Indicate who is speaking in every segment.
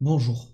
Speaker 1: Bonjour.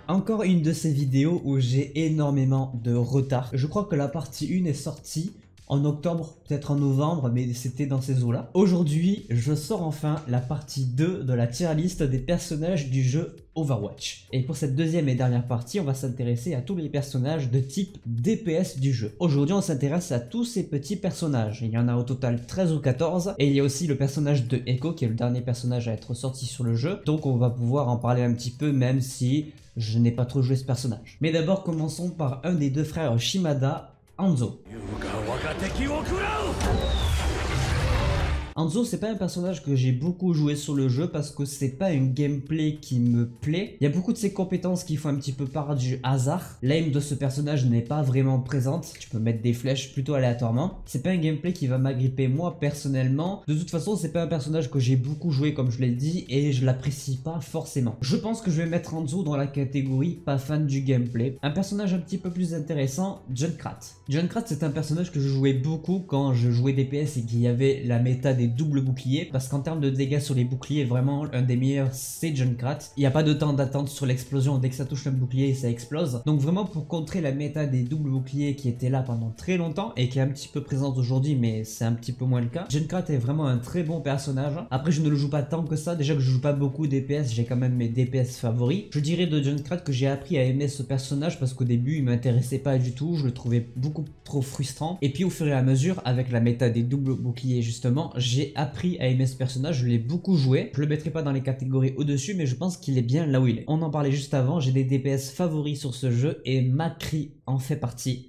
Speaker 1: Encore une de ces vidéos où j'ai énormément de retard. Je crois que la partie 1 est sortie en octobre, peut-être en novembre, mais c'était dans ces eaux-là. Aujourd'hui, je sors enfin la partie 2 de la tier list des personnages du jeu Overwatch. Et pour cette deuxième et dernière partie, on va s'intéresser à tous les personnages de type DPS du jeu. Aujourd'hui, on s'intéresse à tous ces petits personnages. Il y en a au total 13 ou 14. Et il y a aussi le personnage de Echo, qui est le dernier personnage à être sorti sur le jeu. Donc on va pouvoir en parler un petit peu, même si je n'ai pas trop joué ce personnage. Mais d'abord, commençons par un des deux frères Shimada, Hanzo. Hanzo, c'est pas un personnage que j'ai beaucoup joué sur le jeu parce que c'est pas une gameplay qui me plaît. Il y a beaucoup de ses compétences qui font un petit peu part du hasard. L'aim de ce personnage n'est pas vraiment présente. Tu peux mettre des flèches plutôt aléatoirement. C'est pas un gameplay qui va m'agripper moi personnellement. De toute façon, c'est pas un personnage que j'ai beaucoup joué comme je l'ai dit et je l'apprécie pas forcément. Je pense que je vais mettre Hanzo dans la catégorie pas fan du gameplay. Un personnage un petit peu plus intéressant, Junkrat. Junkrat, c'est un personnage que je jouais beaucoup quand je jouais DPS et qu'il y avait la méta des doubles boucliers, parce qu'en termes de dégâts sur les boucliers, vraiment un des meilleurs c'est Junkrat. Il n'y a pas de temps d'attente sur l'explosion, dès que ça touche un bouclier ça explose. Donc vraiment pour contrer la méta des doubles boucliers qui était là pendant très longtemps et qui est un petit peu présente aujourd'hui, mais c'est un petit peu moins le cas, Junkrat est vraiment un très bon personnage. Après je ne le joue pas tant que ça, déjà que je joue pas beaucoup DPS, j'ai quand même mes DPS favoris. Je dirais de Junkrat que j'ai appris à aimer ce personnage parce qu'au début il m'intéressait pas du tout, je le trouvais beaucoup trop frustrant, et puis au fur et à mesure avec la méta des doubles boucliers justement, j'ai appris à aimer ce personnage, je l'ai beaucoup joué. Je le mettrai pas dans les catégories au-dessus, mais je pense qu'il est bien là où il est. On en parlait juste avant, j'ai des DPS favoris sur ce jeu et McCree en fait partie.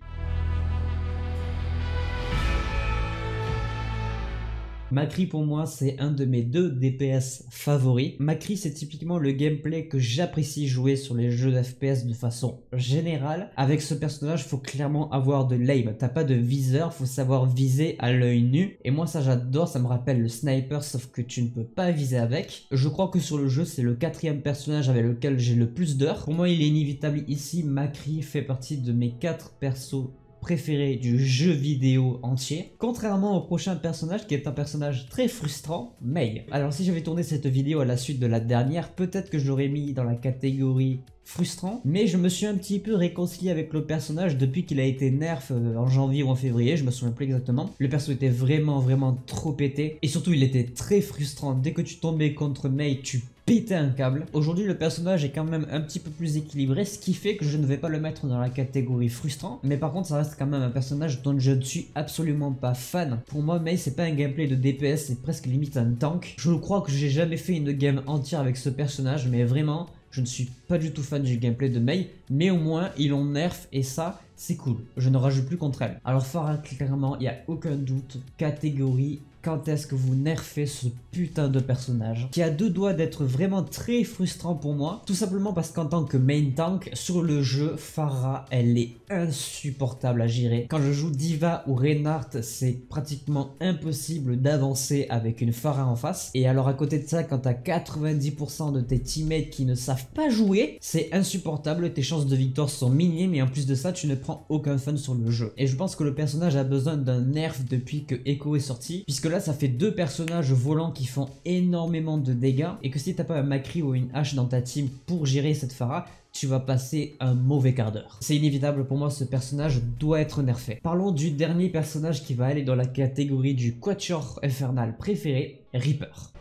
Speaker 1: McCree pour moi c'est un de mes deux DPS favoris. McCree c'est typiquement le gameplay que j'apprécie jouer sur les jeux d'FPS de façon générale. Avec ce personnage faut clairement avoir de l'aim, t'as pas de viseur, faut savoir viser à l'œil nu. Et moi ça j'adore, ça me rappelle le sniper sauf que tu ne peux pas viser avec. Je crois que sur le jeu c'est le quatrième personnage avec lequel j'ai le plus d'heures. Pour moi il est inévitable ici, McCree fait partie de mes 4 persos préféré du jeu vidéo entier, contrairement au prochain personnage qui est un personnage très frustrant, Mei. Alors si j'avais tourné cette vidéo à la suite de la dernière, peut-être que je l'aurais mis dans la catégorie frustrant, mais je me suis un petit peu réconcilié avec le personnage depuis qu'il a été nerf en janvier ou en février, je me souviens plus exactement. Le perso était vraiment trop pété, et surtout il était très frustrant. Dès que tu tombais contre Mei, tu péter un câble. Aujourd'hui le personnage est quand même un petit peu plus équilibré, ce qui fait que je ne vais pas le mettre dans la catégorie frustrant, mais par contre ça reste quand même un personnage dont je ne suis absolument pas fan. Pour moi Mei c'est pas un gameplay de DPS, c'est presque limite un tank. Je crois que j'ai jamais fait une game entière avec ce personnage, mais vraiment je ne suis pas du tout fan du gameplay de Mei, mais au moins ils l'ont nerf et ça c'est cool, je ne rajoute plus contre elle. Alors Pharah clairement il n'y a aucun doute, catégorie quand est-ce que vous nerfez ce putain de personnage qui a deux doigts d'être vraiment très frustrant pour moi, tout simplement parce qu'en tant que main tank sur le jeu, Pharah elle est insupportable à gérer. Quand je joue Diva ou Reinhardt, c'est pratiquement impossible d'avancer avec une Pharah en face, et alors à côté de ça, quand t'as 90% de tes teammates qui ne savent pas jouer, c'est insupportable, tes chances de victoire sont minimes et en plus de ça tu ne prends aucun fun sur le jeu. Et je pense que le personnage a besoin d'un nerf depuis que Echo est sorti, puisque là ça fait deux personnages volants qui font énormément de dégâts, et que si t'as pas un McCree ou une hache dans ta team pour gérer cette Pharah, tu vas passer un mauvais quart d'heure. C'est inévitable pour moi, ce personnage doit être nerfé. Parlons du dernier personnage qui va aller dans la catégorie du quatuor infernal préféré, Reaper.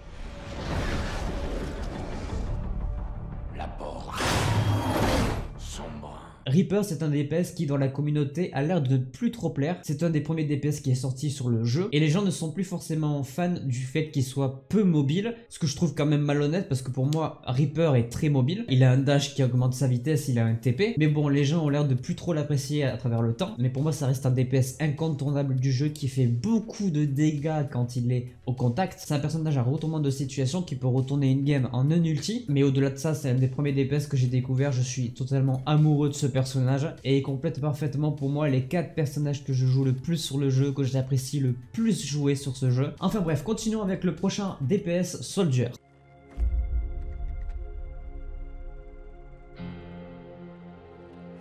Speaker 1: Reaper c'est un DPS qui dans la communauté a l'air de ne plus trop plaire. C'est un des premiers DPS qui est sorti sur le jeu et les gens ne sont plus forcément fans du fait qu'il soit peu mobile, ce que je trouve quand même malhonnête parce que pour moi Reaper est très mobile. Il a un dash qui augmente sa vitesse, il a un TP, mais bon les gens ont l'air de plus trop l'apprécier à travers le temps. Mais pour moi ça reste un DPS incontournable du jeu qui fait beaucoup de dégâts quand il est au contact. C'est un personnage à retournement de situation qui peut retourner une game en un ulti, mais au-delà de ça c'est un des premiers DPS que j'ai découvert. Je suis totalement amoureux de ce personnage et il complète parfaitement pour moi les 4 personnages que je joue le plus sur le jeu, que j'apprécie le plus jouer sur ce jeu. Enfin bref, continuons avec le prochain DPS, Soldier.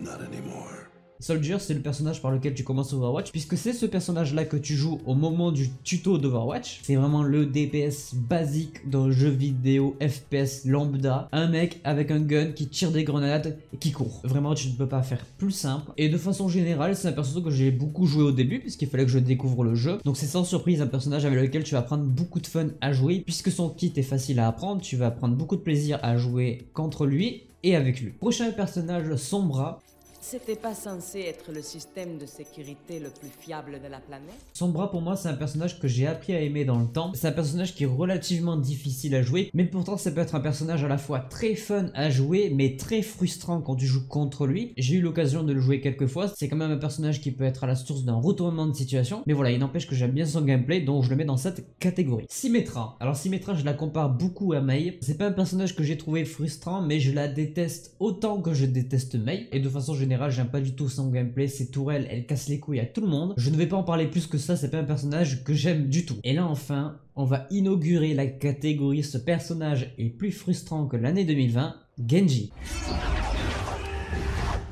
Speaker 2: Not anymore.
Speaker 1: Soldier, c'est le personnage par lequel tu commences Overwatch, puisque c'est ce personnage-là que tu joues au moment du tuto d'Overwatch. C'est vraiment le DPS basique d'un jeu vidéo FPS lambda. Un mec avec un gun qui tire des grenades et qui court. Vraiment, tu ne peux pas faire plus simple. Et de façon générale, c'est un personnage que j'ai beaucoup joué au début, puisqu'il fallait que je découvre le jeu. Donc c'est sans surprise un personnage avec lequel tu vas prendre beaucoup de fun à jouer, puisque son kit est facile à apprendre. Tu vas prendre beaucoup de plaisir à jouer contre lui et avec lui. Prochain personnage, Sombra.
Speaker 3: C'était pas censé être le système de sécurité le plus fiable de la planète?
Speaker 1: Sombra pour moi c'est un personnage que j'ai appris à aimer dans le temps. C'est un personnage qui est relativement difficile à jouer, mais pourtant ça peut être un personnage à la fois très fun à jouer, mais très frustrant quand tu joues contre lui. J'ai eu l'occasion de le jouer quelques fois, c'est quand même un personnage qui peut être à la source d'un retournement de situation, mais voilà, il n'empêche que j'aime bien son gameplay, donc je le mets dans cette catégorie. Symmetra. Alors Symmetra je la compare beaucoup à Mei. C'est pas un personnage que j'ai trouvé frustrant, mais je la déteste autant que je déteste Mei, et de façon générale j'aime pas du tout son gameplay, ses tourelles elles cassent les couilles à tout le monde. Je ne vais pas en parler plus que ça, c'est pas un personnage que j'aime du tout. Et là enfin, on va inaugurer la catégorie ce personnage est plus frustrant que l'année 2020, Genji.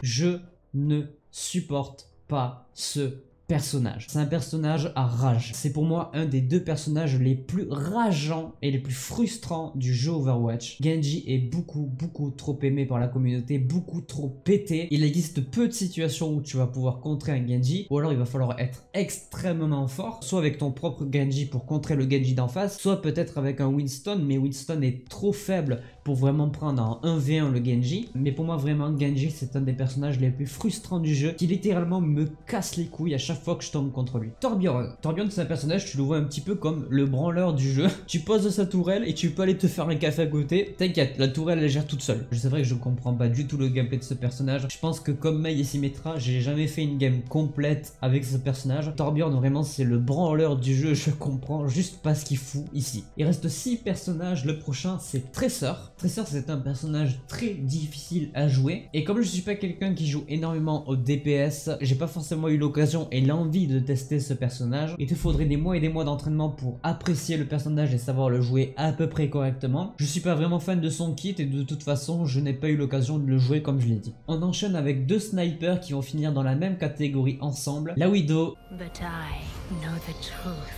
Speaker 1: Je ne supporte pas ce personnage. C'est un personnage à rage. C'est pour moi un des deux personnages les plus rageants et les plus frustrants du jeu Overwatch. Genji est beaucoup trop aimé par la communauté, beaucoup trop pété. Il existe peu de situations où tu vas pouvoir contrer un Genji, ou alors il va falloir être extrêmement fort, soit avec ton propre Genji pour contrer le Genji d'en face, soit peut-être avec un Winston, mais Winston est trop faible pour vraiment prendre en 1v1 le Genji. Mais pour moi vraiment Genji c'est un des personnages les plus frustrants du jeu, qui littéralement me casse les couilles à chaque fois que je tombe contre lui. Torbjorn. Torbjorn c'est un personnage, tu le vois un petit peu comme le branleur du jeu. Tu poses sa tourelle et tu peux aller te faire un café à côté. T'inquiète, la tourelle elle gère toute seule. C'est vrai que je comprends pas du tout le gameplay de ce personnage. Je pense que comme Mei et Symmetra, j'ai jamais fait une game complète avec ce personnage. Torbjorn vraiment c'est le branleur du jeu, je comprends juste pas ce qu'il fout ici. Il reste 6 personnages, le prochain c'est Tracer. Tracer c'est un personnage très difficile à jouer. Et comme je suis pas quelqu'un qui joue énormément au DPS, j'ai pas forcément eu l'occasion et l'envie de tester ce personnage. Il te faudrait des mois et des mois d'entraînement pour apprécier le personnage et savoir le jouer à peu près correctement. Je suis pas vraiment fan de son kit et de toute façon je n'ai pas eu l'occasion de le jouer comme je l'ai dit. On enchaîne avec 2 snipers qui vont finir dans la même catégorie ensemble. La Widow.
Speaker 4: But I know the truth.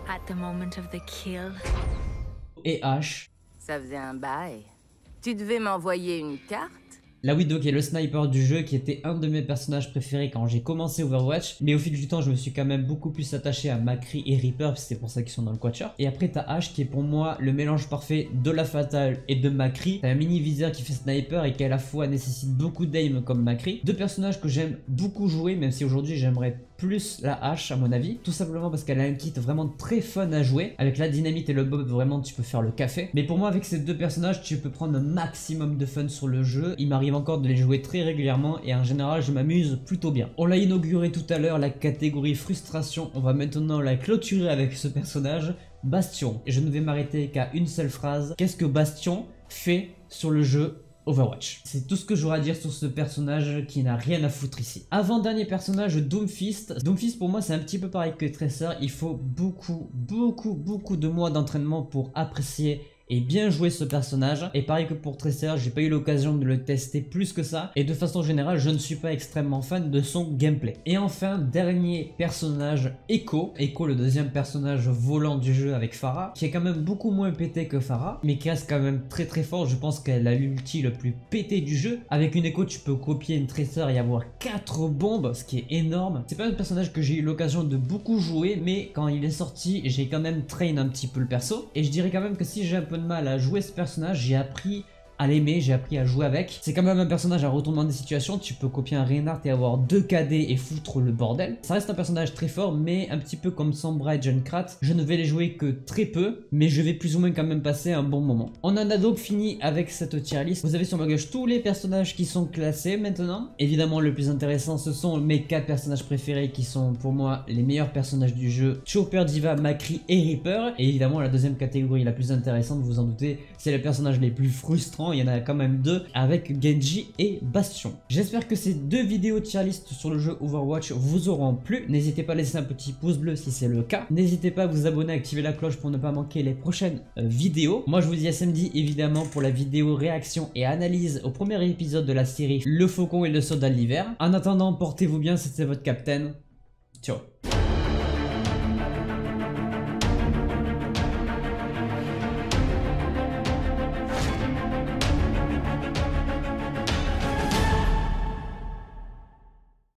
Speaker 4: At the moment of the kill.
Speaker 1: Et Ash.
Speaker 3: Ça faisait un bail. Tu devais m'envoyer une carte?
Speaker 1: La Widow qui est le sniper du jeu, qui était un de mes personnages préférés quand j'ai commencé Overwatch, mais au fil du temps je me suis quand même beaucoup plus attaché à Macri et Reaper, c'est pour ça qu'ils sont dans le quatuor. Et après t'as Ash qui est pour moi le mélange parfait de la Fatale et de Macri. T'as un mini viseur qui fait sniper et qui à la fois nécessite beaucoup d'aim comme Macri. Deux personnages que j'aime beaucoup jouer, même si aujourd'hui j'aimerais plus la hache à mon avis, tout simplement parce qu'elle a un kit vraiment très fun à jouer. Avec la dynamite et le bob vraiment tu peux faire le café. Mais pour moi avec ces deux personnages tu peux prendre un maximum de fun sur le jeu. Il m'arrive encore de les jouer très régulièrement et en général je m'amuse plutôt bien. On l'a inauguré tout à l'heure, la catégorie frustration. On va maintenant la clôturer avec ce personnage, Bastion. Et je ne vais m'arrêter qu'à une seule phrase. Qu'est-ce que Bastion fait sur le jeu Overwatch? C'est tout ce que j'aurai à dire sur ce personnage qui n'a rien à foutre ici. Avant-dernier personnage, Doomfist. Doomfist pour moi c'est un petit peu pareil que Tracer. Il faut beaucoup de mois d'entraînement pour apprécier et bien jouer ce personnage. Et pareil que pour Tracer, j'ai pas eu l'occasion de le tester plus que ça. Et de façon générale, je ne suis pas extrêmement fan de son gameplay. Et enfin, dernier personnage, Echo. Echo, le deuxième personnage volant du jeu avec Pharah, qui est quand même beaucoup moins pété que Pharah, mais qui reste quand même très fort. Je pense qu'elle a l'ulti le plus pété du jeu. Avec une Echo, tu peux copier une Tracer et avoir 4 bombes, ce qui est énorme. C'est pas un personnage que j'ai eu l'occasion de beaucoup jouer, mais quand il est sorti, j'ai quand même train un petit peu le perso. Et je dirais quand même que si j'ai un peu de mal à jouer ce personnage, j'ai appris à l'aimer, j'ai appris à jouer avec. C'est quand même un personnage à retournement des situations. Tu peux copier un Reinhardt et avoir 2 KD et foutre le bordel. Ça reste un personnage très fort, mais un petit peu comme Sombra et Junkrat, je ne vais les jouer que très peu, mais je vais plus ou moins quand même passer un bon moment. On en a donc fini avec cette tier list. Vous avez sur ma gauche tous les personnages qui sont classés maintenant. Évidemment, le plus intéressant, ce sont mes 4 personnages préférés qui sont pour moi les meilleurs personnages du jeu. Chopper, Diva, Macri et Reaper. Et évidemment, la deuxième catégorie la plus intéressante, vous vous en doutez, c'est les personnages les plus frustrants enfants, il y en a quand même 2 avec Genji et Bastion. J'espère que ces 2 vidéos tier list sur le jeu Overwatch vous auront plu. N'hésitez pas à laisser un petit pouce bleu si c'est le cas. N'hésitez pas à vous abonner, à activer la cloche pour ne pas manquer les prochaines vidéos. Moi je vous dis à samedi évidemment pour la vidéo réaction et analyse au premier épisode de la série Le Faucon et le Soldat de l'Hiver. En attendant, portez-vous bien, c'était votre Captain. Ciao.